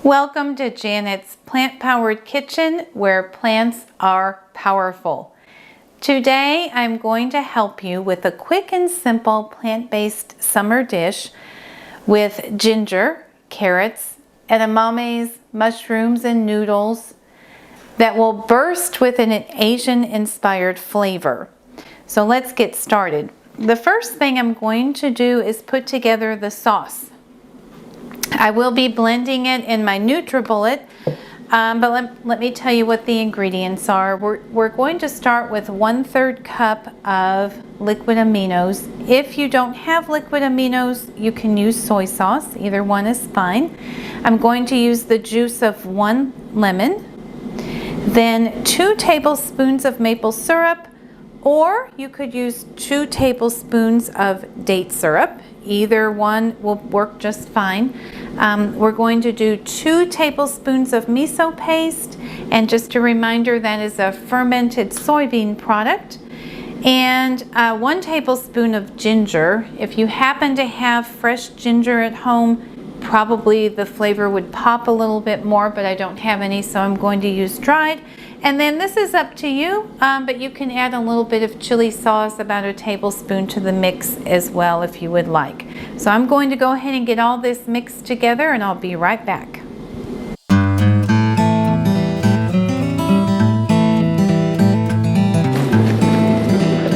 Welcome to Janet's Plant-Powered Kitchen, where plants are powerful. Today I'm going to help you with a quick and simple plant-based summer dish with ginger, carrots, edamames, mushrooms, and noodles that will burst with an Asian-inspired flavor. So let's get started. The first thing I'm going to do is put together the sauce. I will be blending it in my NutriBullet, but let me tell you what the ingredients are. We're going to start with 1/3 cup of liquid aminos. If you don't have liquid aminos, you can use soy sauce. Either one is fine. I'm going to use the juice of 1 lemon, then 2 tablespoons of maple syrup, or you could use 2 tablespoons of date syrup. Either one will work just fine. We're going to do 2 tablespoons of miso paste, and just a reminder, that is a fermented soybean product, and 1 tablespoon of ginger. If you happen to have fresh ginger at home, probably the flavor would pop a little bit more, but I don't have any, so I'm going to use dried. And then this is up to you, but you can add a little bit of chili sauce, about 1 tablespoon, to the mix as well if you would like. So I'm going to go ahead and get all this mixed together, and I'll be right back.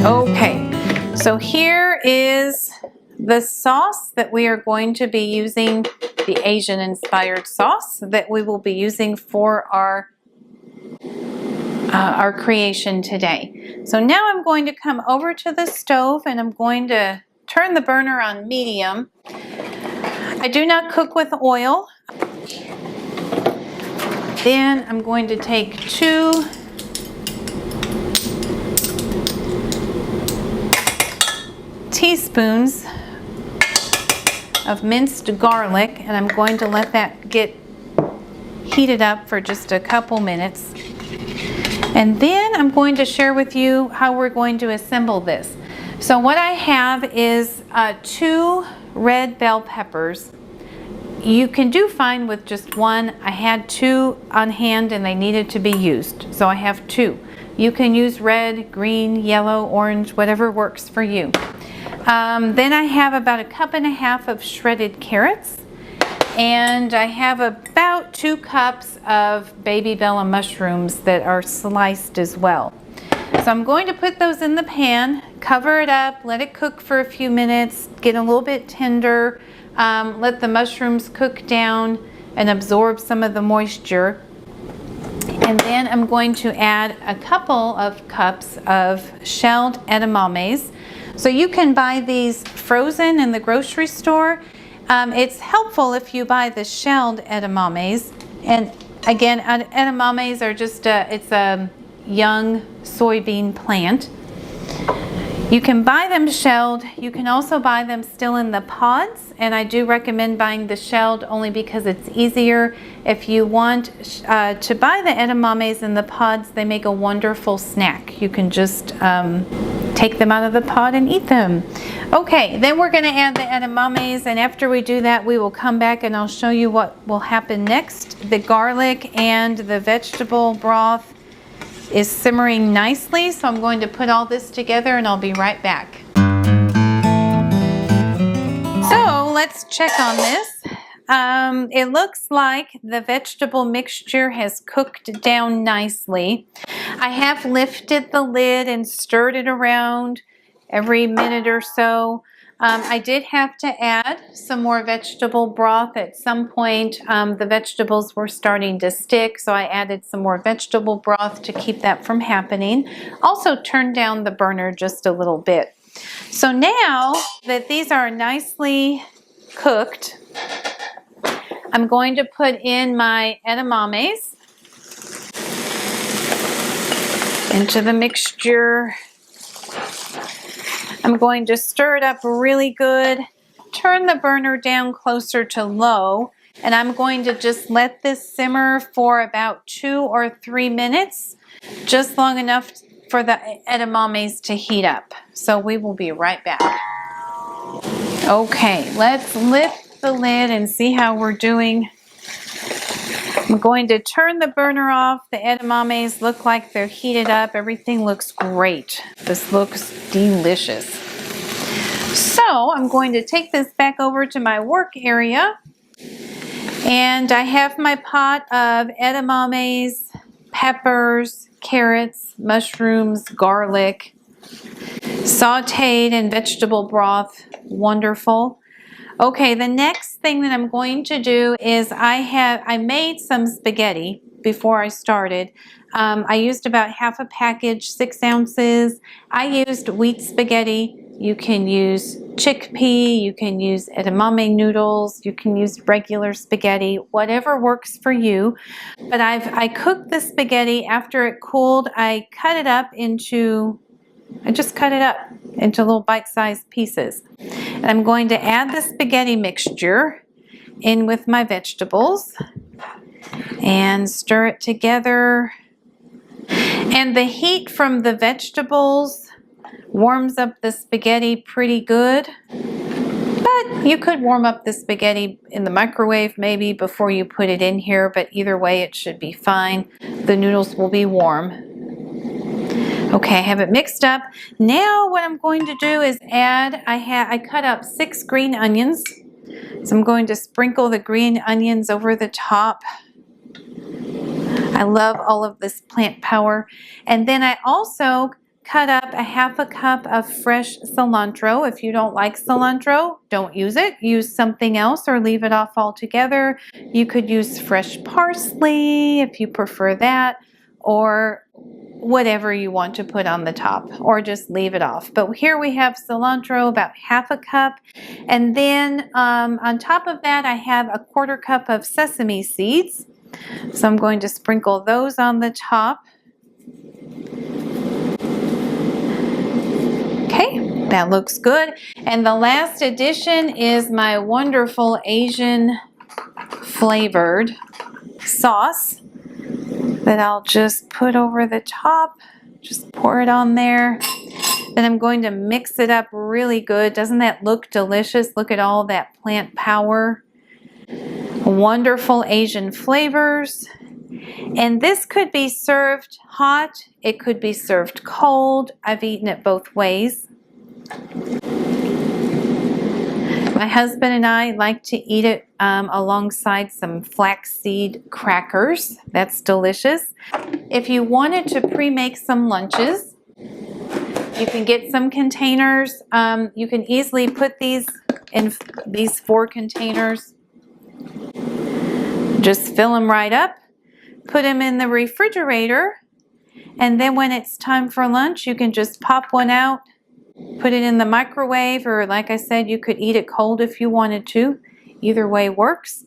Okay, so here is the sauce that we are going to be using, the Asian-inspired sauce that we will be using for our creation today. So now I'm going to come over to the stove, and I'm going to turn the burner on medium. I do not cook with oil. Then I'm going to take 2 teaspoons of minced garlic, and I'm going to let that get heated up for just a couple minutes. And then I'm going to share with you how we're going to assemble this. So what I have is 2 red bell peppers. You can do fine with just 1. I had 2 on hand and they needed to be used, so I have 2. You can use red, green, yellow, orange, whatever works for you. Then I have about 1.5 cups of shredded carrots, and I have about 2 cups of baby bella mushrooms that are sliced as well. So I'm going to put those in the pan, cover it up, let it cook for a few minutes, get a little bit tender, let the mushrooms cook down and absorb some of the moisture. And then I'm going to add a couple of cups of shelled edamames. So you can buy these frozen in the grocery store. It's helpful if you buy the shelled edamames. And again, edamames are just it's a young soybean plant. You can buy them shelled. You can also buy them still in the pods, and I do recommend buying the shelled only because it's easier. If you want to buy the edamames in the pods, they make a wonderful snack. You can just take them out of the pod and eat them. Okay, then we're going to add the edamames, and after we do that, we will come back and I'll show you what will happen next. The garlic and the vegetable broth is simmering nicely, so I'm going to put all this together and I'll be right back. So let's check on this. It looks like the vegetable mixture has cooked down nicely. I have lifted the lid and stirred it around every minute or so. I did have to add some more vegetable broth. At some point, the vegetables were starting to stick, so I added some more vegetable broth to keep that from happening. Also turned down the burner just a little bit. So now that these are nicely cooked, I'm going to put in my edamames into the mixture. I'm going to stir it up really good, turn the burner down closer to low, and I'm going to just let this simmer for about 2 or 3 minutes, just long enough for the edamames to heat up. So we will be right back. Okay, let's lift the lid and see how we're doing. I'm going to turn the burner off. The edamames look like they're heated up. Everything looks great. This looks delicious. So I'm going to take this back over to my work area. And I have my pot of edamames, peppers, carrots, mushrooms, garlic, sauteed in vegetable broth. Wonderful. Okay, the next thing that I'm going to do is I made some spaghetti before I started. I used about half a package, 6 ounces. I used wheat spaghetti. You can use chickpea, you can use edamame noodles, you can use regular spaghetti, whatever works for you. But I cooked the spaghetti. After it cooled, I just cut it up into little bite-sized pieces. And I'm going to add the spaghetti mixture in with my vegetables and stir it together. And the heat from the vegetables warms up the spaghetti pretty good. But you could warm up the spaghetti in the microwave maybe before you put it in here, but either way it should be fine. The noodles will be warm. Okay, I have it mixed up. Now what I'm going to do is I cut up 6 green onions. So I'm going to sprinkle the green onions over the top. I love all of this plant power. And then I also cut up a half a cup of fresh cilantro. If you don't like cilantro, don't use it. Use something else or leave it off altogether. You could use fresh parsley if you prefer that, or whatever you want to put on the top, or just leave it off. But here we have cilantro, about half a cup. And then on top of that, I have a 1/4 cup of sesame seeds. So I'm going to sprinkle those on the top. Okay, that looks good. And the last addition is my wonderful Asian flavored sauce that I'll just put over the top. Just pour it on there. Then I'm going to mix it up really good. Doesn't that look delicious? Look at all that plant power. Wonderful Asian flavors. And this could be served hot. It could be served cold. I've eaten it both ways. My husband and I like to eat it alongside some flaxseed crackers. That's delicious. If you wanted to pre-make some lunches, you can get some containers. You can easily put these in these 4 containers. Just fill them right up, put them in the refrigerator, and then when it's time for lunch, you can just pop one out, put it in the microwave, or like I said, you could eat it cold if you wanted to. Either way works.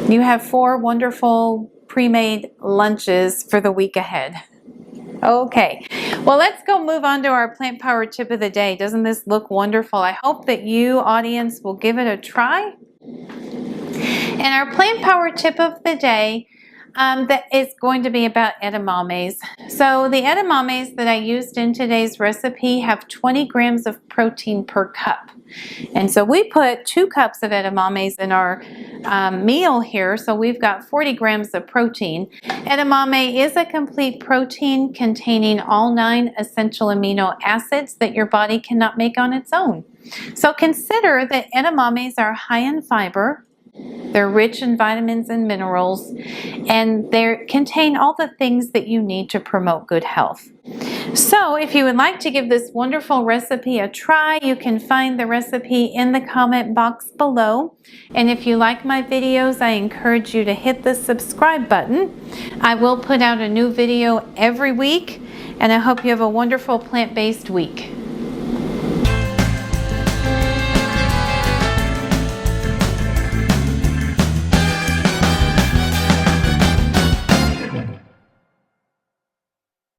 You have 4 wonderful pre-made lunches for the week ahead. Okay, well, let's go move on to our plant power tip of the day. Doesn't this look wonderful? I hope that you, audience, will give it a try. And our plant power tip of the day that is going to be about edamames. So the edamames that I used in today's recipe have 20 grams of protein per cup. And so we put 2 cups of edamames in our meal here, so we've got 40 grams of protein. Edamame is a complete protein containing all 9 essential amino acids that your body cannot make on its own. So consider that edamames are high in fiber. They're rich in vitamins and minerals, and they contain all the things that you need to promote good health. So if you would like to give this wonderful recipe a try, you can find the recipe in the comment box below. And if you like my videos, I encourage you to hit the subscribe button. I will put out a new video every week, and I hope you have a wonderful plant-based week.